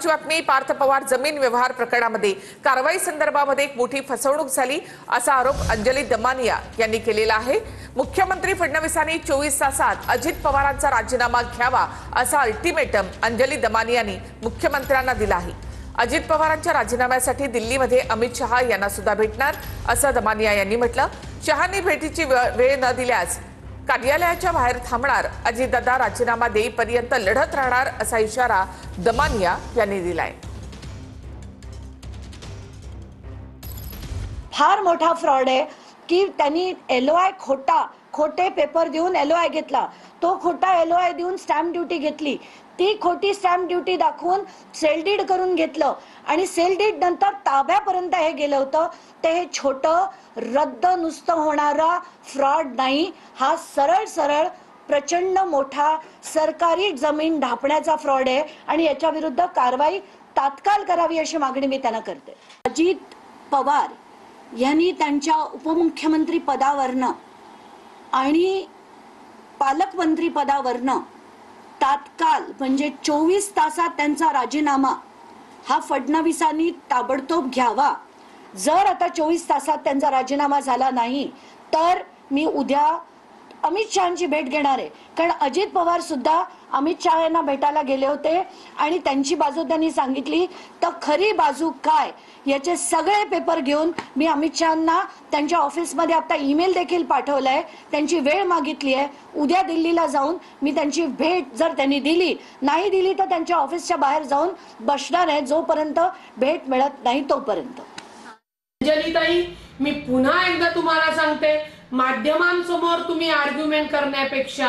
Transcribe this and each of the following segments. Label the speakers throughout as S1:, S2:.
S1: महत्त्वाची बातमी, पार्थ पवार जमीन व्यवहार प्रकरणामध्ये कारवाई संदर्भामध्ये एक मोठी फसवणूक झाली असा आरोप अंजली दमानिया यांनी केलेला आहे। मुख्यमंत्री फडणवीसांनी 24 तासात अजित पवारांचा राजीनामा घ्यावा असा अल्टिमेटम अंजली दमानियांनी मुख्यमंत्र्यांना दिला आहे। अजित पवारांच्या राजीनाम्यासाठी दिल्लीमध्ये अमित शहा यांना सुद्धा भेटणार असं दमानिया यांनी म्हटलं। शहांनी भेटीची वेळ न दिल्यास कार्यालयाच्या बाहेर थांबणार, अजितदादा राजीनामा देईपर्यंत लढत राहणार असा इशारा दमानिया यांनी दिलाय।
S2: फार मोठा फ्रॉड आहे की त्यांनी एलओआय खोटे पेपर देऊन एलओआय घेतला, तो खोटा एलओआय देऊन स्टॅम्प ड्युटी घेतली, ती खोटी स्टॅम्प ड्युटी दाखवून सेल डीड करून घेतलं आणि सेल डीड नंतर ताब्यापर्यंत हे गेलं होतं। ते हे छोटं रद्द नुसतं होणारा फ्रॉड नाही, हा सरळ प्रचंड मोठा सरकारी जमीन ढापण्याचा फ्रॉड आहे आणि याच्या विरुद्ध कारवाई तात्काळ करावी अशी मागणी मी त्यांना करते। अजित पवार यांनी त्यांच्या उपमुख्यमंत्री पदावरनं आणि पालकमंत्री पदावरनं तात्काळ म्हणजे 24 तासात त्यांचा राजीनामा हा फडणवीसांनी ताबडतोब घ्यावा। जर आता 24 तासात त्यांचा राजीनामा झाला नाही तर मी उद्या अमित शहांची भेट घेणार आहे, कारण अजित पवार सुद्धा अमित शहा यांना भेटायला गेले होते आणि त्यांची बाजू त्यांनी सांगितली। तर खरी बाजू काय याचे सगळे पेपर घेऊन मी अमित शहांना त्यांच्या ऑफिसमध्ये आता ईमेल देखील पाठवलाय, त्यांची वेळ मागितली आहे। उद्या दिल्लीला जाऊन मी त्यांची भेट जर त्यांनी दिली नाही दिली तर त्यांच्या ऑफिसच्या बाहेर जाऊन बसणार आहे जोपर्यंत भेट मिळत नाही तोपर्यंत।
S3: अंजलीताई, मी पुन्हा एकदा तुम्हाला सांगते, माध्यमांसमोर तुम्ही आर्ग्युमेंट करण्यापेक्षा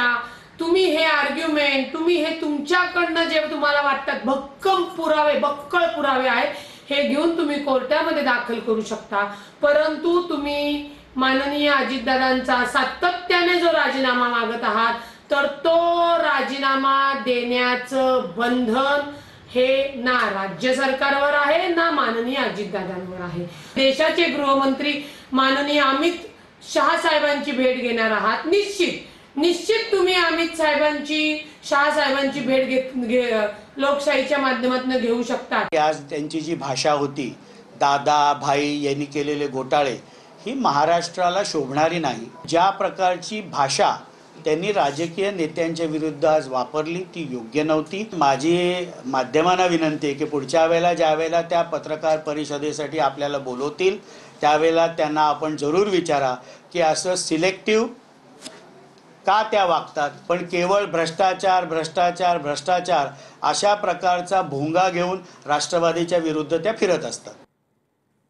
S3: तुम्ही हे तुमच्याकडनं जे तुम्हाला वाटतात बक्कळ पुरावे आहेत हे घेऊन तुम्ही कोर्टामध्ये दाखल करू शकता। परंतु तुम्ही माननीय अजितदादांचा सातत्याने जो राजीनामा मागत आहात तर तो राजीनामा देण्याचं बंधन हे ना राज्य सरकारवर आहे ना माननीय अजितदादांवर आहे। देशाचे गृहमंत्री माननीय अमित शहा साहेबांची भेट घेणार आहात, निश्चित तुम्ही अमित साहेबांची शहा साहेबांची भेट लोकशाहीच्या माध्यमातून घेऊ शकता।
S4: आज त्यांची जी भाषा होती, दादा भाई यांनी केलेले घोटाळे, ही महाराष्ट्राला शोभणारी नाही। ज्या प्रकारची भाषा त्यांनी राजकीय नेत्यांच्या विरुद्ध आज वापरली ती योग्य नव्हती। माझी माध्यमांना विनंती आहे की पुढच्या वेळेला ज्या वेळेला त्या पत्रकार परिषदेसाठी आपल्याला बोलवतील त्यावेळेला त्यांना आपण जरूर विचारा की असं सिलेक्टिव्ह का त्या वागतात, पण केवळ भ्रष्टाचार अशा प्रकारचा भोंगा घेऊन राष्ट्रवादीच्या विरुद्ध त्या फिरत असतात।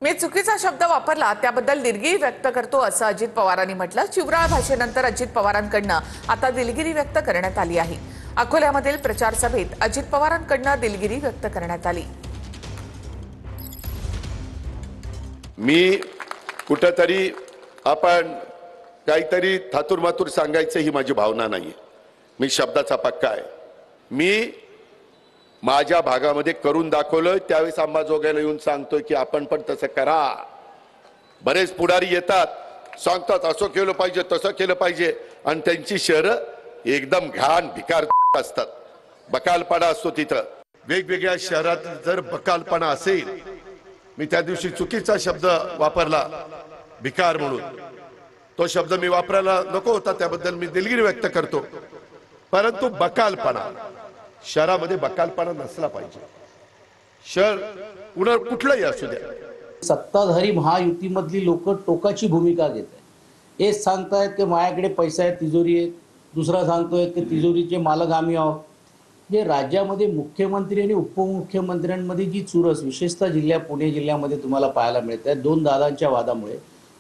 S1: मी चुकीचा शब्द वापरला त्याबद्दल दिलगिरी व्यक्त करतो असं अजित पवारांनी म्हटलं। शिवराळ भाषेनंतर अजित पवारांकडनं आता दिलगिरी व्यक्त करण्यात आली आहे। अकोल्यामधील प्रचार सभेत अजित पवारांकडनं दिलगिरी व्यक्त करण्यात आली।
S5: मी कुठेतरी आपण काहीतरी थातुरमातुर सांगायचं ही माझी भावना नाहीये, मी शब्दाचा पक्का आहे। मी माझ्या भागामध्ये करून दाखवलं, त्यावेळेस अंबाजोगाईला येऊन सांगतोय की आपण पण तसं करा। बरेच पुढारी येतात सांगतात असं केलं पाहिजे तसं केलं पाहिजे आणि त्यांची शहरं एकदम घाण भिकार असतात, बकालपणा असतो। तिथं वेगवेगळ्या शहरात जर बकालपणा असेल, मी त्या दिवशी चुकीचा शब्द वापरला भिकार म्हणून, तो शब्द मी वापरायला नको होता, त्याबद्दल मी दिलगिरी व्यक्त करतो। परंतु बकालपणा, शहरामध्ये बकालपणा नसला पाहिजे। शहर कुठलंही असू द्या,
S6: सत्ताधारी महायुतीमधली लोक टोकाची भूमिका घेत आहेत। एक सांगतायत की माझ्याकडे पैसा आहे, तिजोरी आहे, दुसरा सांगतोय की तिजोरीचे मालक आम्ही आहोत। जे राज्यामध्ये मुख्यमंत्री आणि उपमुख्यमंत्र्यांमध्ये जी चुरस विशेषतः पुणे जिल्ह्यामध्ये तुम्हाला पाहायला मिळते, दोन दादांच्या वादामुळे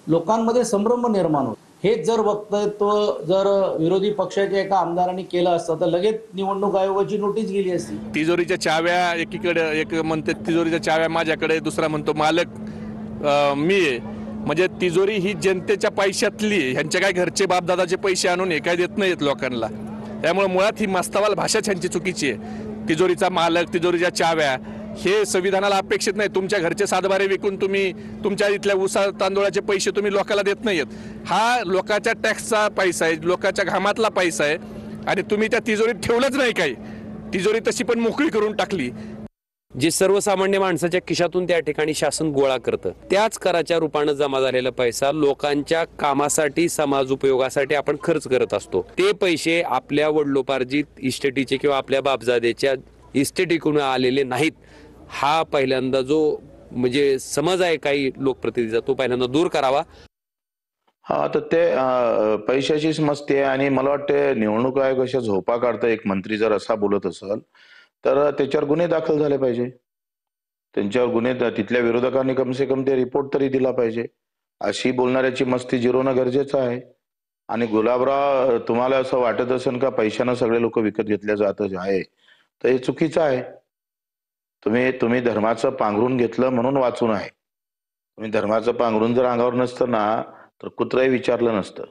S6: लोकांमध्ये संभ्रम निर्माण होतो। हेच जर वक्तव्य जर विरोधी पक्षाच्या एका आमदारांनी केलं असतं तर लगेच निवडणूक आयोगाची नोटीस गेली असती।
S7: तिजोरीच्या चाव्या एकीकडे एक म्हणते तिजोरीच्या चाव्या माझ्याकडे, दुसरा म्हणतो मालक मी आहे। म्हणजे तिजोरी ही जनतेच्या पैशातली, ह्यांच्या काय घरचे बापदादाचे पैसे आणून हे काय देत नाहीत लोकांना। त्यामुळे मुळात ही मस्तवाल भाषा ह्यांची चुकीची आहे। तिजोरीचा मालक, तिजोरीच्या चाव्या हे संविधानाला अपेक्षित नाही। तुमच्या घरचे सातबारे विकून तुम्ही तुमच्या इथल्या ऊसा तांदूळाचे पैसे तुम्ही लोकांना देत नाहीत, हा लोकांच्या टॅक्सचा पैसा आहे, लोकांच्या घामातला पैसा आहे आणि तुम्ही त्या तिजोरीत ठेवलंच नाही। काही तिजोरी तशी पण मोकळी करून टाकली।
S8: जे सर्वसामान्य माणसाच्या खिशातून त्या ठिकाणी शासन गोळा करतं, त्याच कराच्या रूपानं जमा झालेला पैसा लोकांच्या कामासाठी, समाज उपयोगासाठी आपण खर्च करत असतो. ते पैसे आपल्या वडिलोपार्जित इस्टेटीचे किंवा आपल्या बापजादेच्या इस्टेटीकडून आलेले नाहीत. हा पहिल्यांदा जो म्हणजे समज आहे काही लोकप्रतिनिधीचा, तो पहिल्यांदा दूर करावा.
S9: हा, तर ते पैशाचीच मस्ती आहे. आणि मला वाटते निवडणूक आयोग अशा झोपा काढतं. एक मंत्री जर असा बोलत असेल तर त्याच्यावर गुन्हे दाखल झाले पाहिजे. त्यांच्यावर गुन्हे, तिथल्या विरोधकांनी कम से कम ते रिपोर्ट तरी दिला पाहिजे. अशी बोलणाऱ्याची मस्ती जिरवणं गरजेचं आहे. आणि गुलाबराव, तुम्हाला असं वाटत असेल का पैशानं सगळे लोक विकत घेतल्या जात आहे, तर हे चुकीचं आहे. तुम्ही धर्माचं पांघरून घेतलं म्हणून वाचून आहे. तुम्ही धर्माचं पांघरून जर अंगावर नसतं ना, तर कुत्रंही विचारलं नसतं.